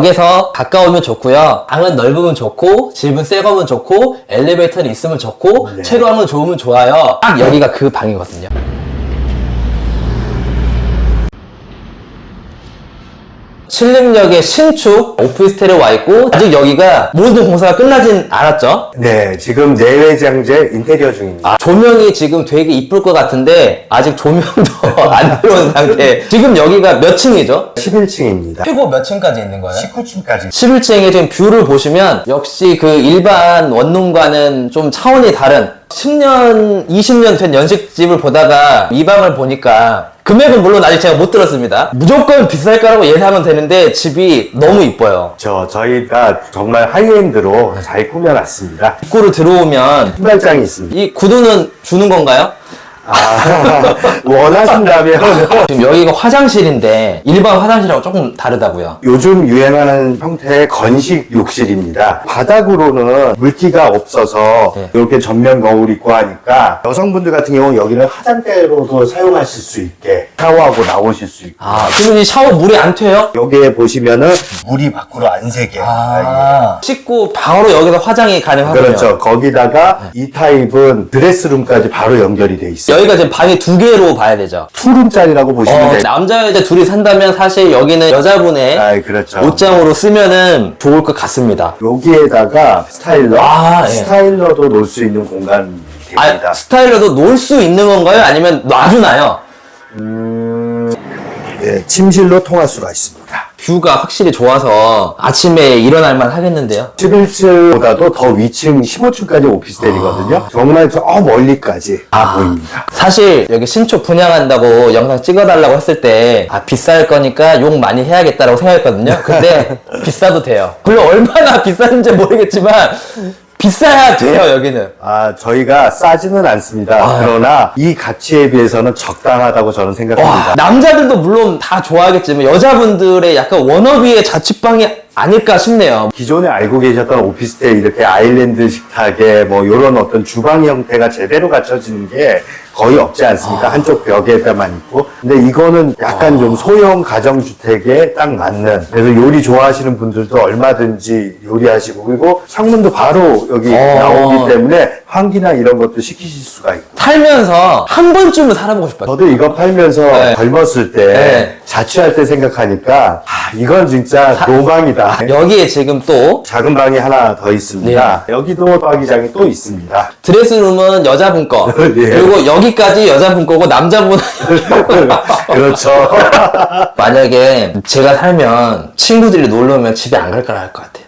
역에서 가까우면 좋고요. 방은 넓으면 좋고, 집은 새 거면 좋고, 엘리베이터는 있으면 좋고, 네. 채광은 좋으면 좋아요. 딱 여기가 그 방이거든요. 신림역의 신축 오피스텔에 와 있고, 아직 여기가 모든 공사가 끝나진 않았죠? 네, 지금 내외장재 인테리어 중입니다. 조명이 지금 되게 이쁠 것 같은데 아직 조명도 안 들어온 상태. 지금 여기가 몇 층이죠? 11층입니다. 최고 몇 층까지 있는 거예요? 19층까지. 11층에 지금 뷰를 보시면 역시 그 일반 원룸과는 좀 차원이 다른 10년, 20년 된 연식집을 보다가 이 방을 보니까 금액은 물론 아직 제가 못 들었습니다. 무조건 비쌀 거라고 예상하면 되는데 집이 너무 이뻐요. 저희가 정말 하이엔드로 잘 꾸며놨습니다. 입구로 들어오면 신발장이 있습니다. 이 구두는 주는 건가요? 원하신다면 지금 여기가 화장실인데 일반 화장실하고 조금 다르다고요. 요즘 유행하는 형태의 건식 욕실입니다. 바닥으로는 물기가 없어서 네. 이렇게 전면 거울 있고 하니까 여성분들 같은 경우는 여기를 화장대로도 사용하실 수 있게 샤워하고 나오실 수 있고 그럼 이 샤워 물이 안 튀어요? 여기에 보시면은 물이 밖으로 안 새게 씻고 바로 여기서 화장이 가능하군요. 그렇죠. 거기다가 이 타입은 드레스룸까지 바로 연결이 돼 있어요. 여기가 지금 방이 2개로 봐야 되죠. 투룸짜리라고 보시면 돼요. 남자 여자 둘이 산다면 사실 여기는 여자분의 그렇죠. 옷장으로 쓰면은 좋을 것 같습니다. 여기에다가 스타일러, 예. 스타일러도 놓을 수 있는 공간이 됩니다. 스타일러도 놓을 수 있는 건가요? 아니면 놔주나요? 네, 침실로 통할 수가 있습니다. 뷰가 확실히 좋아서 아침에 일어날만 하겠는데요. 11층보다도 더 위층 15층까지 오피스텔이거든요. 정말 저 멀리까지 다 보입니다. 사실 여기 신축 분양한다고 영상 찍어달라고 했을 때 비쌀 거니까 욕 많이 해야겠다라고 생각했거든요. 근데 비싸도 돼요. 물론 얼마나 비싼지 모르겠지만 비싸야 돼요, 여기는. 저희가 싸지는 않습니다. 그러나 이 가치에 비해서는 적당하다고 저는 생각합니다. 남자들도 물론 다 좋아하겠지만 여자분들의 약간 워너비의 자취방이 아닐까 싶네요. 기존에 알고 계셨던 오피스텔 이렇게 아일랜드 식탁에 뭐 이런 어떤 주방 형태가 제대로 갖춰지는 게 거의 없지 않습니까? 한쪽 벽에다만 있고. 근데 이거는 약간 좀 소형 가정주택에 딱 맞는. 그래서 요리 좋아하시는 분들도 얼마든지 요리하시고, 그리고 창문도 바로 여기 나오기 때문에 환기나 이런 것도 시키실 수가 있고. 살면서 한 번쯤은 살아보고 싶어요. 저도 이거 팔면서 젊었을 때 네. 자취할 때 생각하니까 이건 진짜 로망이다. 여기에 지금 또 작은 방이 하나 더 있습니다. 여기도 방위장이 또 있습니다. 드레스룸은 여자분 거 네. 그리고 여기까지 여자분 거고 남자분은 그렇죠. 만약에 제가 살면 친구들이 놀러 오면 집에 안 갈 거라 할 것 같아요.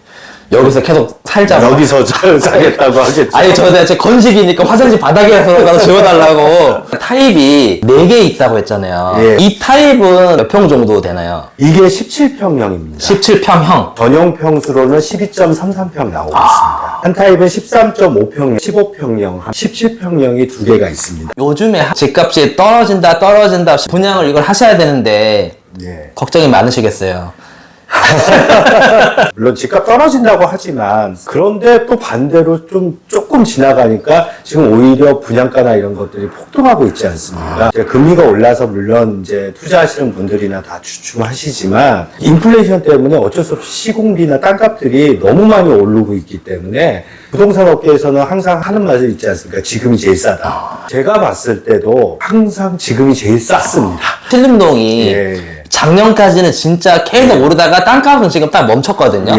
여기서 계속 살자고. 여기서 자겠다고 하겠죠. 아니 제 건식이니까 화장실 바닥에서 가서 지워달라고. 타입이 4개 있다고 했잖아요. 예. 이 타입은 몇 평 정도 되나요? 이게 17평형입니다. 17평형. 전용 평수로는 12.33평 나오고 있습니다. 한 타입은 13.5평형, 15평형, 17평형이 2개가 있습니다. 요즘에 집값이 떨어진다 분양을 이걸 하셔야 되는데 예. 걱정이 많으시겠어요. 물론 집값 떨어진다고 하지만 그런데 또 반대로 조금 지나가니까 지금 오히려 분양가나 이런 것들이 폭등하고 있지 않습니까? 이제 금리가 올라서 물론 이제 투자하시는 분들이나 다 주춤하시지만 인플레이션 때문에 어쩔 수 없이 시공비나 땅값들이 너무 많이 오르고 있기 때문에 부동산 업계에서는 항상 하는 말이 있지 않습니까? 지금이 제일 싸다. 제가 봤을 때도 항상 지금이 제일 쌌습니다. 신림동이 작년까지는 진짜 계속 오르다가 땅값은 지금 딱 멈췄거든요.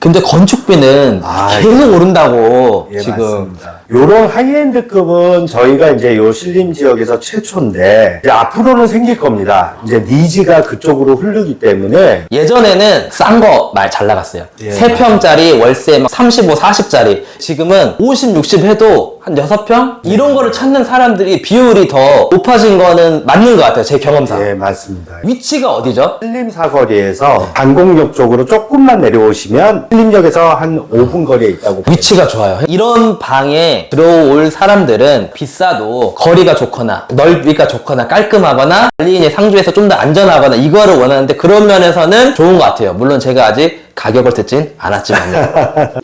근데 건축비는 계속 오른다고 지금. 맞습니다. 요런 하이엔드급은 저희가 이제 요 신림 지역에서 최초인데 이제 앞으로는 생길 겁니다. 이제 니즈가 그쪽으로 흐르기 때문에 예전에는 싼 거 말 잘 나갔어요. 3평짜리 월세 막 35, 40짜리. 지금은 50, 60 해도 한 6평? 이런 거를 찾는 사람들이 비율이 더 높아진 거는 맞는 것 같아요. 제 경험상. 네, 맞습니다. 위치가 어디죠? 신림 사거리에서 강곡역 쪽으로 조금만 내려오시면 신림역에서 한 5분 거리에 있다고. 위치가 좋아요. 이런 방에 들어올 사람들은 비싸도 거리가 좋거나 넓이가 좋거나 깔끔하거나 관리인이 상주해서 좀 더 안전하거나 이거를 원하는데 그런 면에서는 좋은 것 같아요. 물론 제가 아직 가격을 듣진 않았지만요.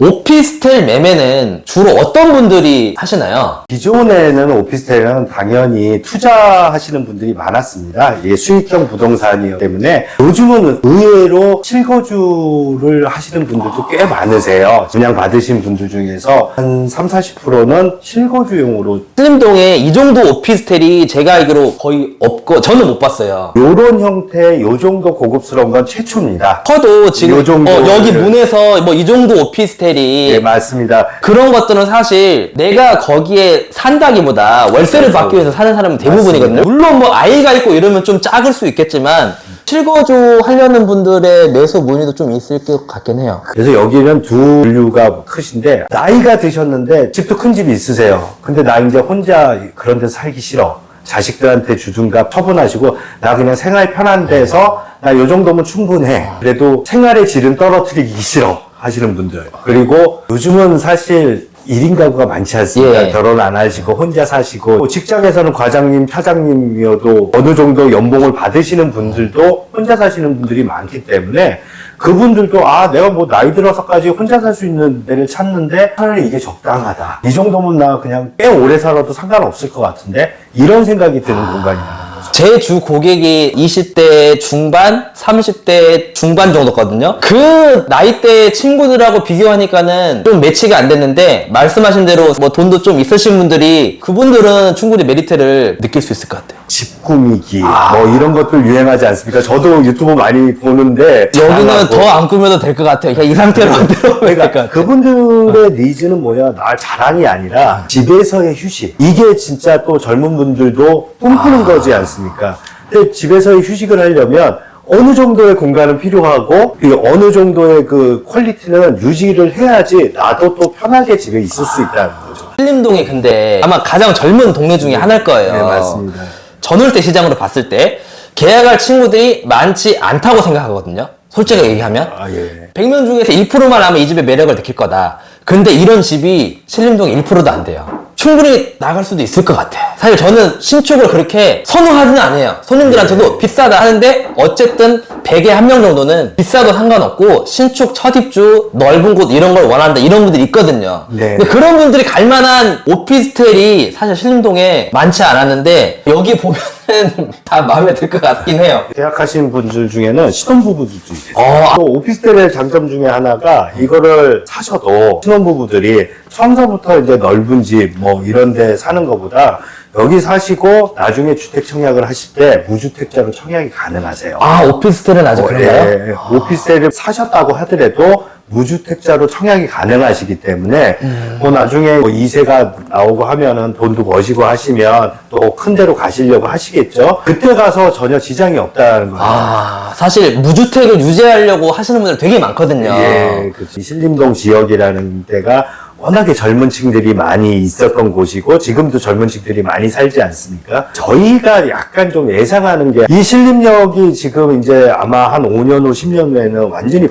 오피스텔 매매는 주로 어떤 분들이 하시나요? 기존에는 오피스텔은 당연히 투자하시는 분들이 많았습니다. 이게 수익형 부동산이기 때문에 요즘은 의외로 실거주를 하시는 분들도 꽤 많으세요. 분양 받으신 분들 중에서 한 30-40%는 실거주용으로 신림동에 이 정도 오피스텔이 제가 알기로 거의 없고 저는 못 봤어요. 요런 형태, 요 정도 고급스러운 건 최초입니다. 커도 지금 요 정도 여기 문에서 뭐 이 정도 오피스텔이 네, 맞습니다. 그런 것들은 사실 내가 거기에 산다기보다 월세를 받기 위해서 사는 사람은 대부분이거든요. 물론 뭐 아이가 있고 이러면 좀 작을 수 있겠지만 실거주 하려는 분들의 매수 문의도 좀 있을 것 같긴 해요. 그래서 여기는 두 분류가 크신데, 나이가 드셨는데 집도 큰 집이 있으세요. 근데 나 이제 혼자 그런 데서 살기 싫어. 자식들한테 주둔가 처분하시고 나 그냥 생활 편한 데서 나 요 정도면 충분해. 그래도 생활의 질은 떨어뜨리기 싫어 하시는 분들. 그리고 요즘은 사실 1인 가구가 많지 않습니까? 예. 결혼 안 하시고 혼자 사시고 뭐 직장에서는 과장님, 차장님이어도 어느 정도 연봉을 받으시는 분들도 혼자 사시는 분들이 많기 때문에 그분들도 아 내가 뭐 나이 들어서까지 혼자 살 수 있는 데를 찾는데 차라리 이게 적당하다. 이 정도면 나 그냥 꽤 오래 살아도 상관없을 것 같은데 이런 생각이 드는 공간이에요. 제 주 고객이 20대 중반, 30대 중반 정도거든요. 그 나이대 친구들하고 비교하니까는 좀 매치가 안 됐는데 말씀하신 대로 뭐 돈도 좀 있으신 분들이 그분들은 충분히 메리트를 느낄 수 있을 것 같아요. 집 꾸미기 뭐 이런 것들 유행하지 않습니까? 저도 유튜브 많이 보는데 여기는 더 안 꾸며도 될 것 같아요. 그냥 이 상태로 만들어도 될 것 그러니까 같아요. 그분들의 니즈는 뭐야? 나 자랑이 아니라 집에서의 휴식. 이게 진짜 또 젊은 분들도 꿈꾸는 거지 않습니까? 근데 집에서의 휴식을 하려면 어느 정도의 공간은 필요하고 그 어느 정도의 그 퀄리티는 유지를 해야지 나도 또 편하게 집에 있을 수 있다는 거죠. 신림동이 근데 아마 가장 젊은 동네 중에 하나일 거예요. 네, 맞습니다. 전월세 시장으로 봤을 때 계약할 친구들이 많지 않다고 생각하거든요. 솔직하게 얘기하면. 아, 예. 100명 중에서 1%만 아마 이 집의 매력을 느낄 거다. 근데 이런 집이 신림동에 1%도 안 돼요. 충분히 나갈 수도 있을 것 같아요. 사실 저는 신축을 그렇게 선호하지는 않아요. 손님들한테도 비싸다 하는데 어쨌든 100에 1명 정도는 비싸도 상관없고 신축 첫 입주 넓은 곳 이런 걸 원한다 이런 분들이 있거든요. 네. 근데 그런 분들이 갈 만한 오피스텔이 사실 신림동에 많지 않았는데 여기 보면은 다 마음에 들 것 같긴 해요. 계약하신 분들 중에는 신혼부부들도 있어요. 또 오피스텔의 장점 중에 하나가 이거를 사셔도 신혼부부들이 처음서부터 이제 넓은 집 뭐 이런 데 사는 것보다 여기 사시고 나중에 주택 청약을 하실 때 무주택자로 청약이 가능하세요. 아, 오피스텔은 아직 그런가요? 예, 오피스텔을 사셨다고 하더라도 무주택자로 청약이 가능하시기 때문에 뭐 나중에 뭐 2세가 나오고 하면은 돈도 버시고 하시면 또 큰 데로 가시려고 하시겠죠. 그때 가서 전혀 지장이 없다는 거예요. 아, 사실 무주택을 유지하려고 하시는 분들 되게 많거든요. 예, 그 신림동 지역이라는 데가 워낙에 젊은 층들이 많이 있었던 곳이고 지금도 젊은 층들이 많이 살지 않습니까? 저희가 약간 좀 예상하는 게 이 신림역이 지금 이제 아마 한 5년 후 10년 후에는 완전히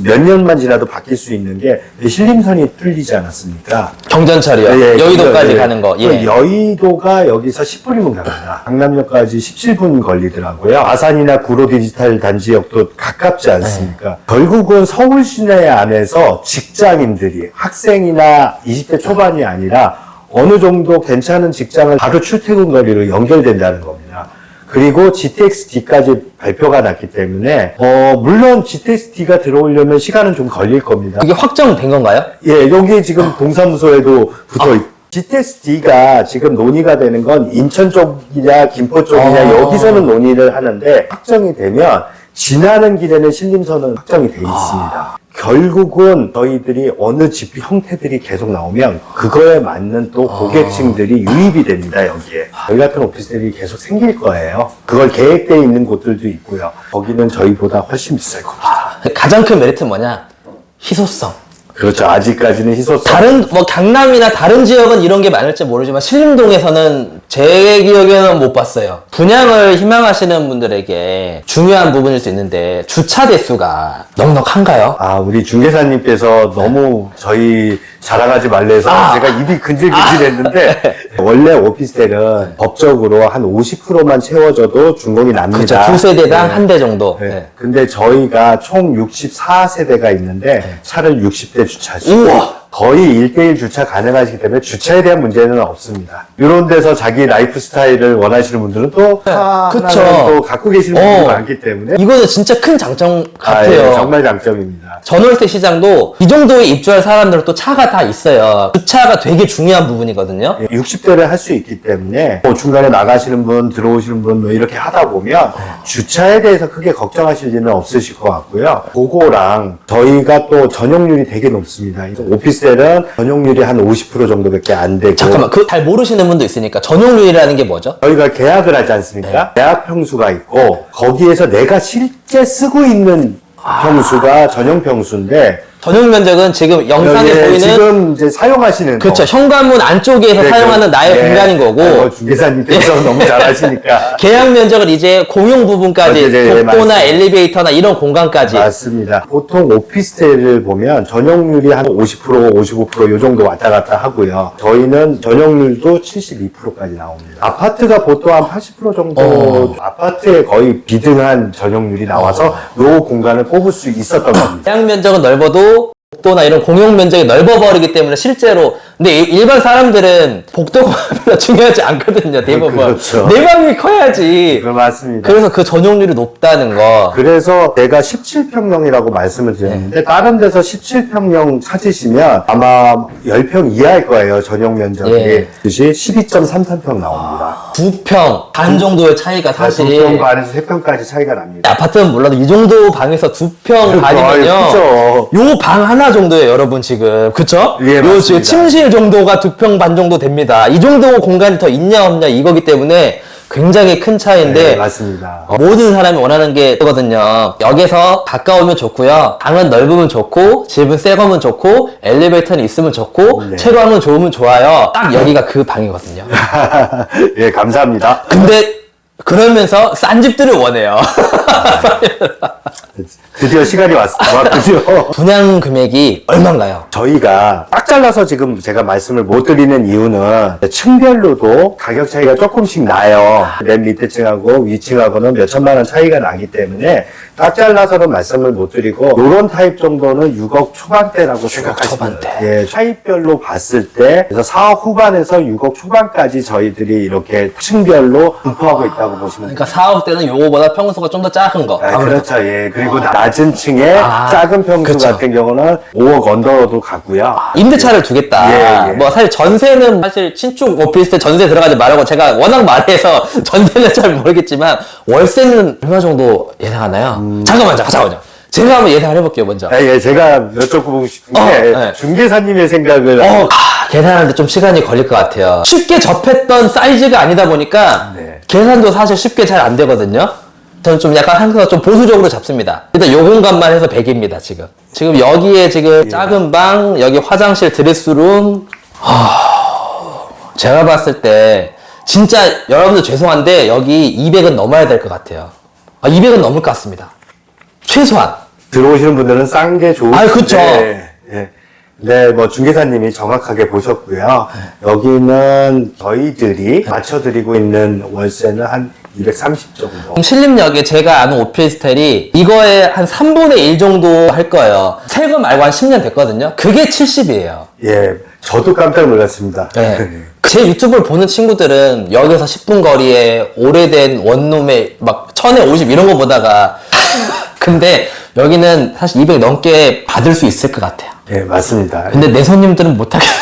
몇 년만 지나도 바뀔 수 있는 게 신림선이 뚫리지 않았습니까? 경전철이요. 예, 여의도까지 예. 가는 거. 예. 여의도가 여기서 10분이면 갑니다. 강남역까지 17분 걸리더라고요. 아산이나 구로 디지털 단지역도 가깝지 않습니까? 결국은 서울 시내 안에서 직장인들이 학생이나 20대 초반이 아니라 어느 정도 괜찮은 직장을 바로 출퇴근 거리로 연결된다는 겁니다. 그리고 GTX-D까지 발표가 났기 때문에 물론 GTX-D가 들어오려면 시간은 좀 걸릴 겁니다. 그게 확정된 건가요? 예, 여기 지금 동사무소에도 붙어 있고 GTX-D가 지금 논의가 되는 건 인천 쪽이냐 김포 쪽이냐 여기서는 논의를 하는데 확정이 되면 지나는 길에는 신림선은 확정이 돼 있습니다. 결국은 저희들이 어느 집 형태들이 계속 나오면 그거에 맞는 또 고객층들이 유입이 됩니다, 여기에. 저희 같은 오피스텔이 계속 생길 거예요. 그걸 계획되어 있는 곳들도 있고요. 거기는 저희보다 훨씬 비쌀 겁니다. 가장 큰 메리트는 뭐냐? 희소성. 그렇죠. 아직까지는 희소성. 다른 뭐 강남이나 다른 지역은 이런 게 많을지 모르지만 신림동에서는 제 기억에는 못 봤어요. 분양을 희망하시는 분들에게 중요한 부분일 수 있는데 주차 대수가 넉넉한가요? 아, 우리 중개사님께서 너무 저희 자랑하지 말래서 제가 입이 근질근질했는데 원래 오피스텔은 법적으로 한 50%만 채워져도 준공이 납니다. 그렇죠. 두 세대당 한 대 정도. 네. 네. 근데 저희가 총 64세대가 있는데 차를 60대 주차시. 우와! 거의 1대1 주차 가능하시기 때문에 주차에 대한 문제는 없습니다. 이런 데서 자기 라이프 스타일을 원하시는 분들은 또 차 그쵸. 하나는 또 갖고 계시는 분들이 많기 때문에 이거는 진짜 큰 장점 같아요. 예, 정말 장점입니다. 전월세 시장도 이 정도에 입주할 사람들은 또 차가 다 있어요. 주차가 되게 중요한 부분이거든요. 60대를 할 수 있기 때문에 뭐 중간에 나가시는 분, 들어오시는 분 뭐 이렇게 하다 보면 주차에 대해서 크게 걱정하실 일은 없으실 것 같고요. 그거랑 저희가 또 전용률이 되게 높습니다. 오피스텔은 전용률이 한 50% 정도밖에 안 되고 잠깐만, 그 잘 모르시는 분도 있으니까 전용률이라는 게 뭐죠? 저희가 계약을 하지 않습니까? 계약 평수가 있고 거기에서 내가 실제 쓰고 있는 평수가 전용 평수인데 전용 면적은 지금 영상에 예, 보이는 지금 이제 사용하시는 그렇죠. 거. 현관문 안쪽에서 네, 사용하는 나의 예. 공간인 거고 중개사님께서 너무 잘하시니까 계약 면적은 이제 공용 부분까지 네, 복도나 맞습니다. 엘리베이터나 이런 공간까지 맞습니다. 보통 오피스텔을 보면 전용률이 한 50%, 55%이 정도 왔다 갔다 하고요. 저희는 전용률도 72%까지 나옵니다. 아파트가 보통 한 80% 정도 아파트에 거의 비등한 전용률이 나와서 이 공간을 뽑을 수 있었던 겁니다. 계약 면적은 넓어도 복도나 이런 공용 면적이 넓어버리기 때문에 실제로 근데 일반 사람들은 복도가 별로 중요하지 않거든요. 대부분 그렇죠. 내 방이 커야지. 그거 맞습니다. 그래서 그 전용률이 높다는 거. 그래서 내가 17평형이라고 말씀을 드렸는데 다른 데서 17평형 찾으시면 아마 10평 이하일 거예요. 전용 면적이. 예. 그것이 12.33평 나옵니다. 2평 반 정도의 차이가 사실 2평 반에서 3평까지 차이가 납니다. 아파트는 몰라도 이 정도 방에서 2평 반이면요. 그죠. 요 방 하나 정도예요, 여러분 지금. 그쵸? 예, 요 맞습니다. 지금 침실 정도가 2평 반 정도 됩니다. 이 정도 공간이 더 있냐 없냐 이거기 때문에 굉장히 큰 차이인데 네, 맞습니다. 모든 사람이 원하는 게 그거든요. 역에서 가까우면 좋고요. 방은 넓으면 좋고 집은 새 거면 좋고 엘리베이터는 있으면 좋고 네. 채광은 좋으면 좋아요. 딱 여기가 그 방이거든요. 예, 감사합니다. 근데 그러면서 싼 집들을 원해요. 드디어 시간이 왔군요. 분양 금액이 얼마인가요? 저희가 딱 잘라서 지금 제가 말씀을 못 드리는 이유는 층별로도 가격 차이가 조금씩 나요. 맨 밑에 층하고 위층하고는 몇 천만 원 차이가 나기 때문에 딱 잘라서는 말씀을 못 드리고 요런 타입 정도는 6억 초반대라고 생각하시면 초반대. 예, 타입별로 봤을 때 그래서 4억 후반에서 6억 초반까지 저희들이 이렇게 층별로 분포하고 있다고 보시면 그러니까 됩니다. 4억대는 요거보다 평수가 좀 더 작은 거. 아, 그렇죠. 예. 그리고 낮은 층에 아, 작은 평수 그쵸. 같은 경우는 5억 언더도 가고요. 임대차를 두겠다. 예, 예. 뭐 사실 전세는 사실 신축 오피스텔 전세 들어가지 말라고 제가 워낙 말해서 전세는 잘 모르겠지만 월세는 얼마 정도 예상하나요? 잠깐만요. 제가 한번 예상을 해볼게요, 먼저. 아, 예, 제가 여쭤보고 싶은 게 네. 중개사님의 생각을 계산하는데 좀 시간이 걸릴 것 같아요. 쉽게 접했던 사이즈가 아니다 보니까 네. 계산도 사실 쉽게 잘 안 되거든요. 저는 좀 약간 항상 좀 보수적으로 잡습니다. 일단 요 공간만 해서 100입니다, 지금. 지금 여기에 지금 작은 방, 여기 화장실, 드레스룸. 제가 봤을 때 진짜 여러분들 죄송한데 여기 200은 넘어야 될 것 같아요. 200은 넘을 것 같습니다. 최소한. 들어오시는 분들은 싼 게 좋은데. 아이, 그쵸. 예. 네, 뭐 중개사님이 정확하게 보셨고요. 여기는 저희들이 맞춰드리고 있는 월세는 한 230 정도. 그럼 신림역에 제가 아는 오피스텔이 이거의 한 3분의 1 정도 할 거예요. 새거 말고 한 10년 됐거든요. 그게 70이에요. 예, 저도 깜짝 놀랐습니다. 네. 제 유튜브를 보는 친구들은 여기서 10분 거리에 오래된 원룸에 막 1000에 50 이런 거 보다가 근데 여기는 사실 200 넘게 받을 수 있을 것 같아요. 예, 맞습니다. 근데 내 손님들은 못하겠어요.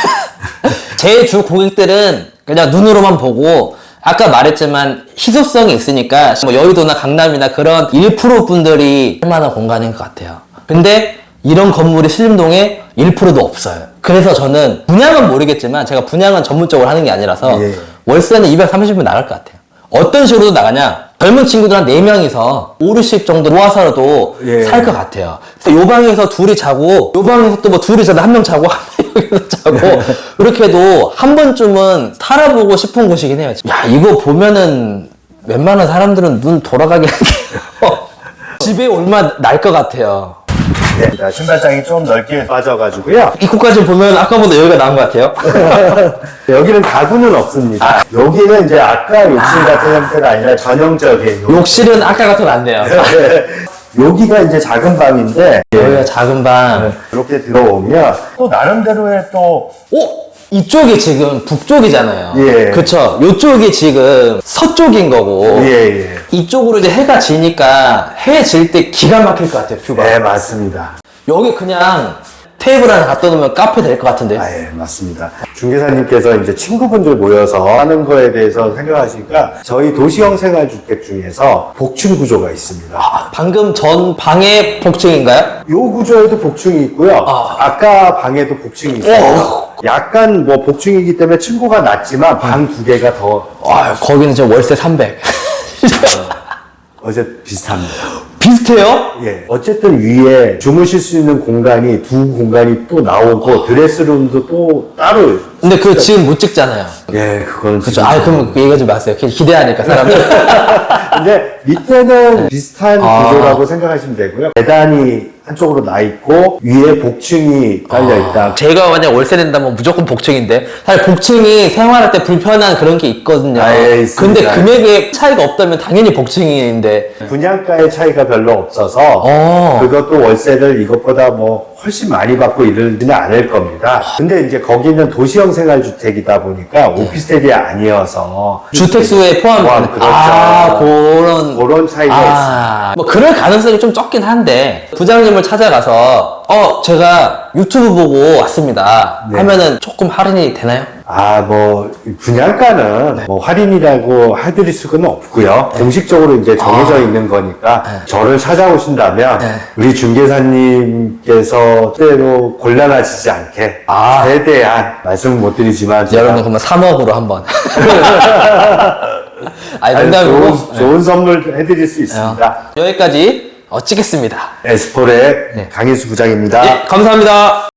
제 주 고객들은 그냥 눈으로만 보고 아까 말했지만 희소성이 있으니까 뭐 여의도나 강남이나 그런 1% 분들이 할 만한 공간인 것 같아요. 근데 이런 건물이 신림동에 1%도 없어요. 그래서 저는 분양은 모르겠지만 제가 분양은 전문적으로 하는 게 아니라서 예. 월세는 230은 나갈 것 같아요. 어떤 식으로 나가냐? 젊은 친구들 한 4명이서 5, 60 정도 모아서라도 예. 살 것 같아요. 그래서 요 방에서 둘이 자고, 요 방에서 또 뭐 둘이 자다 한 명 자고, 한 명 여기서 자고, 이렇게 해도 한 번쯤은 살아보고 싶은 곳이긴 해요. 야, 이거 보면은 웬만한 사람들은 눈 돌아가게 할게요. 집에 얼마 날 것 같아요. 네, 자, 신발장이 좀 넓게 빠져가지고요. 입구까지 보면 아까보다 여기가 나은 것 같아요. 여기는 가구는 없습니다. 여기는 이제 아까 욕실 같은 형태가 아니라 전형적인 욕실은 아까 같으면 안 돼요. 여기가 이제 작은 방인데 여기가 작은 방. 이렇게 들어오면 또 나름대로의 또 이쪽이 지금 북쪽이잖아요. 예. 그쵸. 이쪽이 지금 서쪽인 거고. 예. 이쪽으로 이제 해가 지니까 해 질 때 기가 막힐 것 같아요, 뷰가. 네, 맞습니다. 여기 그냥 테이블 하나 갖다 놓으면 카페 될 것 같은데요. 아, 예, 맞습니다. 중개사님께서 이제 친구분들 모여서 하는 거에 대해서 생각하시니까 저희 도시형 생활주택 중에서 복층 구조가 있습니다. 방금 전 방의 복층인가요? 요 구조에도 복층이 있고요. 아까 방에도 복층이 있어요. 약간 뭐 복층이기 때문에 층고가 낮지만 방 두 개가 더 거기는 지금 월세 300. 어제 비슷합니다. 비슷해요? 예. 어쨌든 위에 주무실 수 있는 공간이 두 공간이 또 나오고 드레스룸도 또 따로. 근데 그거 지금 못 찍잖아요. 예, 그건 그쵸. 그럼 그 얘기하지 마세요. 기대하니까, 사람들. 근데 밑에는 비슷한 구조라고 생각하시면 되고요. 계단이 한쪽으로 나 있고 위에 복층이 깔려 있다. 제가 만약 월세 낸다면 무조건 복층인데 사실 복층이 생활할 때 불편한 그런 게 있거든요. 예, 있습니다. 근데 금액에 차이가 없다면 당연히 복층인데 분양가의 차이가 별로 없어서 그것도 월세를 이것보다 뭐 훨씬 많이 받고 이러지는 않을 겁니다. 근데 이제 거기는 도시형 생활주택이다 보니까 오피스텔이 아니어서 주택수에 포함. 그렇죠. 그런 그런 차이가 있습니다. 뭐 그럴 가능성이 좀 적긴 한데 부장님을 찾아가서 제가 유튜브 보고 왔습니다. 네. 하면은 조금 할인이 되나요? 뭐 분양가는 뭐 할인이라고 해드릴 수는 없고요. 공식적으로 이제 정해져 있는 거니까 저를 찾아오신다면 우리 중개사님께서 때로 곤란하시지 않게 최대한 말씀은 못 드리지만 여러분 그러면 3억으로 한번. 아니 농담이고 좋은 선물 해드릴 수 있습니다. 여기까지 찍겠습니다. 에스포의 강인수 부장입니다. 예, 감사합니다.